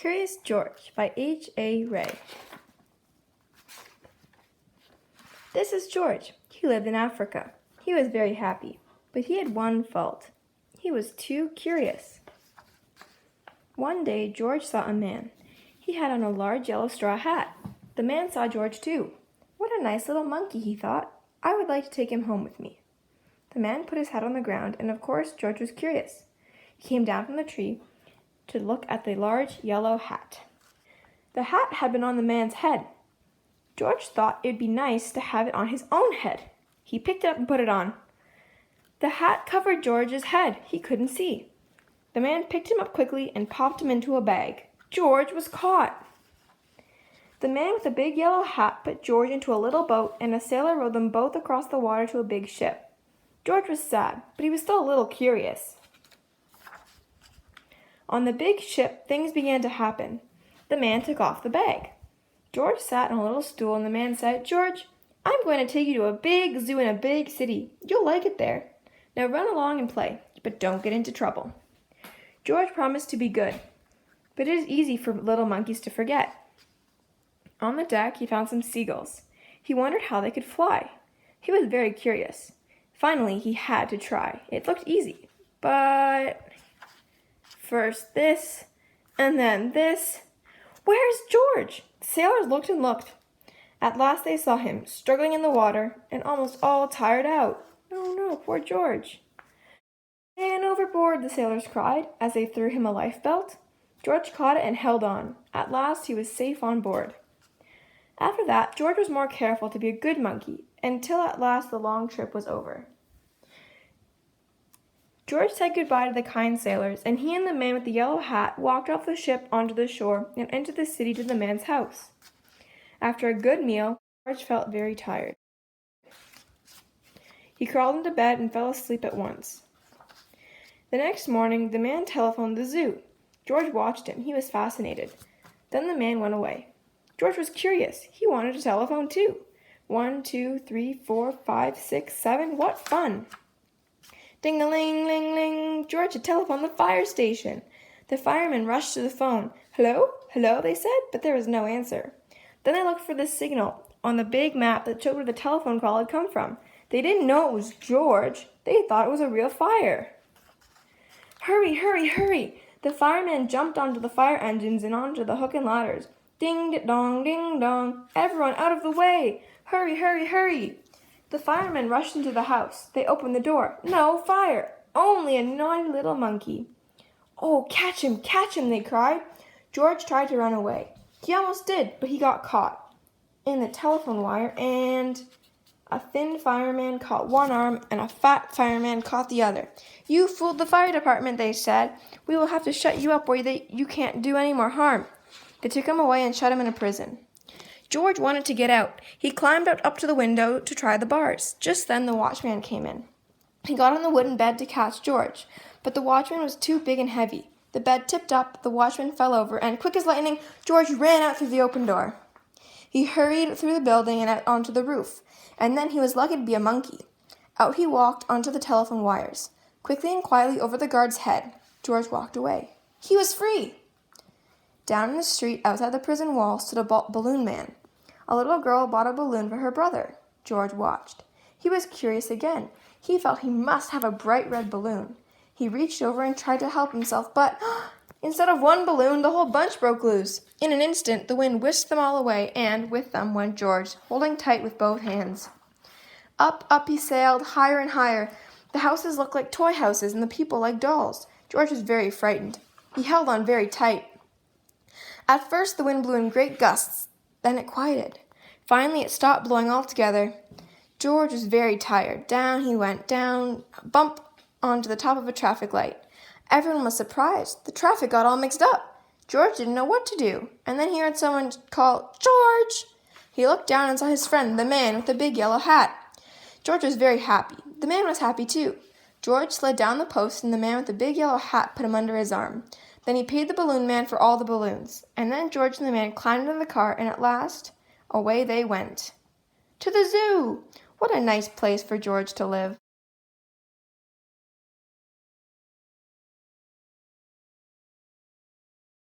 Curious George by H.A. Rey. This is George. He lived in Africa. He was very happy, but he had one fault. He was too curious. One day, George saw a man. He had on a large yellow straw hat. The man saw George too. What a nice little monkey, he thought. I would like to take him home with me. The man put his hat on the ground, and of course, George was curious. He came down from the tree to look at the large yellow hat. The hat had been on the man's head. George thought it would be nice to have it on his own head. He picked it up and put it on. The hat covered George's head. He couldn't see. The man picked him up quickly and popped him into a bag. George was caught. The man with the big yellow hat put George into a little boat, and a sailor rowed them both across the water to a big ship. George was sad, but he was still a little curious. On the big ship, things began to happen. The man took off the bag. George sat on a little stool, and the man said, "George, I'm going to take you to a big zoo in a big city. You'll like it there. Now run along and play, but don't get into trouble." George promised to be good, but it is easy for little monkeys to forget. On the deck, he found some seagulls. He wondered how they could fly. He was very curious. Finally, he had to try. It looked easy, but first this, and then this. Where's George? The sailors looked and looked. At last they saw him, struggling in the water, and almost all tired out. Oh no, poor George. "Man overboard," the sailors cried, as they threw him a lifebelt. George caught it and held on. At last he was safe on board. After that, George was more careful to be a good monkey, until at last the long trip was over. George said goodbye to the kind sailors, and he and the man with the yellow hat walked off the ship onto the shore and into the city to the man's house. After a good meal, George felt very tired. He crawled into bed and fell asleep at once. The next morning, the man telephoned the zoo. George watched him. He was fascinated. Then the man went away. George was curious. He wanted to telephone too. 1, 2, 3, 4, 5, 6, 7. What fun! Ding-a-ling-ling-ling. George had telephoned the fire station. The firemen rushed to the phone. "Hello? Hello," they said, but there was no answer. Then they looked for the signal on the big map that showed where the telephone call had come from. They didn't know it was George. They thought it was a real fire. "Hurry, hurry, hurry!" The firemen jumped onto the fire engines and onto the hook and ladders. Ding-dong, ding-dong. "Everyone out of the way! Hurry, hurry, hurry!" The firemen rushed into the house. They opened the door. No fire! Only a naughty little monkey. "Oh, catch him, they cried. George tried to run away. He almost did, but he got caught in the telephone wire, and a thin fireman caught one arm, and a fat fireman caught the other. "You fooled the fire department," they said. "We will have to shut you up where you can't do any more harm." They took him away and shut him in a prison. George wanted to get out. He climbed up to the window to try the bars. Just then the watchman came in. He got on the wooden bed to catch George, but the watchman was too big and heavy. The bed tipped up, the watchman fell over, and quick as lightning, George ran out through the open door. He hurried through the building and out onto the roof, and then he was lucky to be a monkey. Out he walked onto the telephone wires. Quickly and quietly over the guard's head, George walked away. He was free! Down in the street outside the prison wall stood a balloon man. A little girl bought a balloon for her brother. George watched. He was curious again. He felt he must have a bright red balloon. He reached over and tried to help himself, but instead of one balloon, the whole bunch broke loose. In an instant, the wind whisked them all away, and with them went George, holding tight with both hands. Up, up he sailed, higher and higher. The houses looked like toy houses, and the people like dolls. George was very frightened. He held on very tight. At first, the wind blew in great gusts. Then it quieted. Finally, it stopped blowing altogether. George was very tired. Down he went, down, bump onto the top of a traffic light. Everyone was surprised. The traffic got all mixed up. George didn't know what to do. And then he heard someone call, "George!" He looked down and saw his friend, the man with the big yellow hat. George was very happy. The man was happy too. George slid down the post, and the man with the big yellow hat put him under his arm. Then he paid the balloon man for all the balloons. And then George and the man climbed into the car, and at last, away they went. To the zoo! What a nice place for George to live.